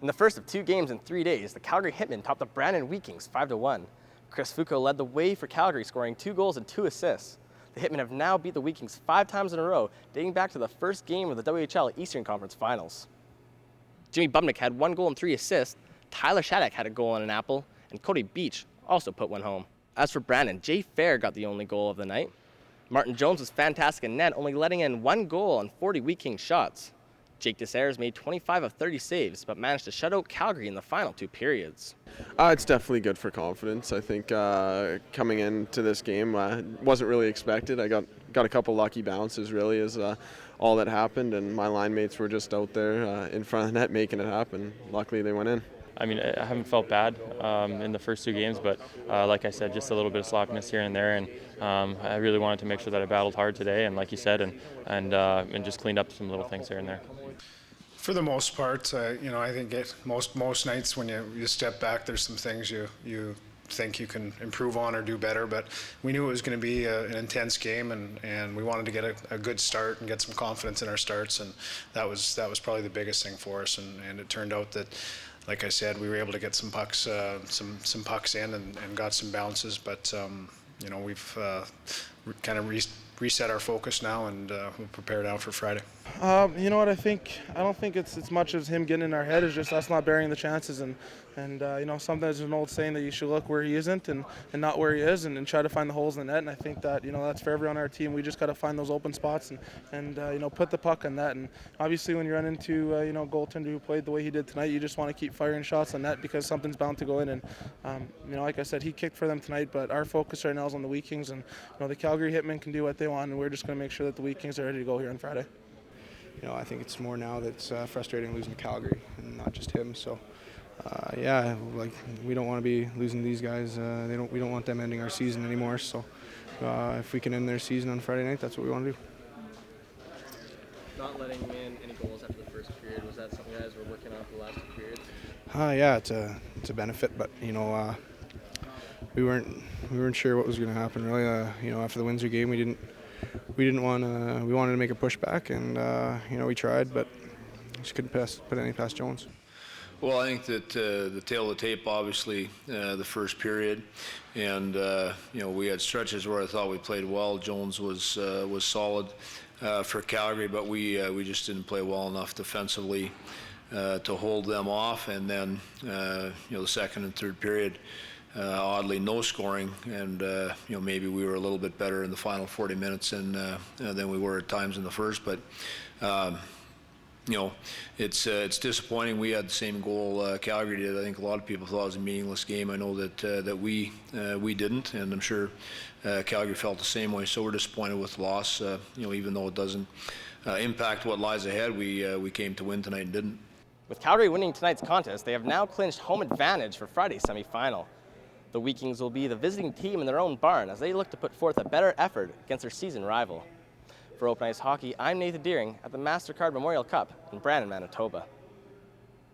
In the first of 2 games in 3 days, the Calgary Hitmen topped the Brandon Wheat-Kings 5-1. Chris Foucault led the way for Calgary, scoring 2 goals and 2 assists. The Hitmen have now beat the Wheat-Kings 5 times in a row, dating back to the first game of the WHL Eastern Conference Finals. Jimmy Bubnick had 1 goal and 3 assists, Tyler Shattuck had a goal and an apple, and Cody Beach also put one home. As for Brandon, Jay Fair got the only goal of the night. Martin Jones was fantastic in net, only letting in 1 goal on 40 Wheat-Kings shots. Jake Desairs made 25 of 30 saves, but managed to shut out Calgary in the final 2 periods. It's definitely good for confidence. I think coming into this game wasn't really expected. I got a couple lucky bounces really is all that happened, and my line mates were just out there in front of the net making it happen. Luckily they went in. I mean, I haven't felt bad in the first 2 games, but like I said, just a little bit of sloppiness here and there, and I really wanted to make sure that I battled hard today, and like you said, and just cleaned up some little things here and there. For the most part, I think most nights when you step back, there's some things you think you can improve on or do better, but we knew it was going to be an intense game, and we wanted to get a good start and get some confidence in our starts, and that was probably the biggest thing for us, and it turned out that, like I said, we were able to get some pucks, some pucks in and got some bounces, but we've kind of reset our focus now, and we'll prepare now for Friday. You know what, I don't think it's as much as him getting in our head. It's just us not burying the chances, and sometimes there's an old saying that you should look where he isn't and not where he is, and try to find the holes in the net. And I think that that's for everyone on our team. We just got to find those open spots and put the puck on net. And obviously, when you run into a goaltender who played the way he did tonight, you just want to keep firing shots on net because something's bound to go in. And like I said, he kicked for them tonight, but our focus right now is on the Wheat-Kings, and the Calgary Hitmen can do what they want, and we're just going to make sure that the Wheat-Kings are ready to go here on Friday. I think it's more now that's frustrating losing to Calgary and not just him. So, we don't want to be losing these guys. We don't want them ending our season anymore. So, if we can end their season on Friday night, that's what we want to do. Not letting in any goals after the first period, was that something you guys were working on for the last 2 periods? It's a benefit, but we weren't sure what was going to happen really. After the Windsor game, we wanted to make a pushback, and we tried, but just couldn't put any past Jones. Well, I think that the tail of the tape, obviously, the first period, and we had stretches where I thought we played well. Jones was solid for Calgary, but we just didn't play well enough defensively to hold them off. And then the second and third period, oddly no scoring, and maybe we were a little bit better in the final 40 minutes than we were at times in the first, but it's disappointing. We had the same goal Calgary did. I think a lot of people thought it was a meaningless game. I know that we didn't, and I'm sure Calgary felt the same way. So we're disappointed with the loss. Even though it doesn't impact what lies ahead, we came to win tonight and didn't. With Calgary winning tonight's contest, they have now clinched home advantage for Friday's semifinal. The Wheat-Kings will be the visiting team in their own barn as they look to put forth a better effort against their season rival. For Open Ice Hockey, I'm Nathan Deering at the MasterCard Memorial Cup in Brandon, Manitoba.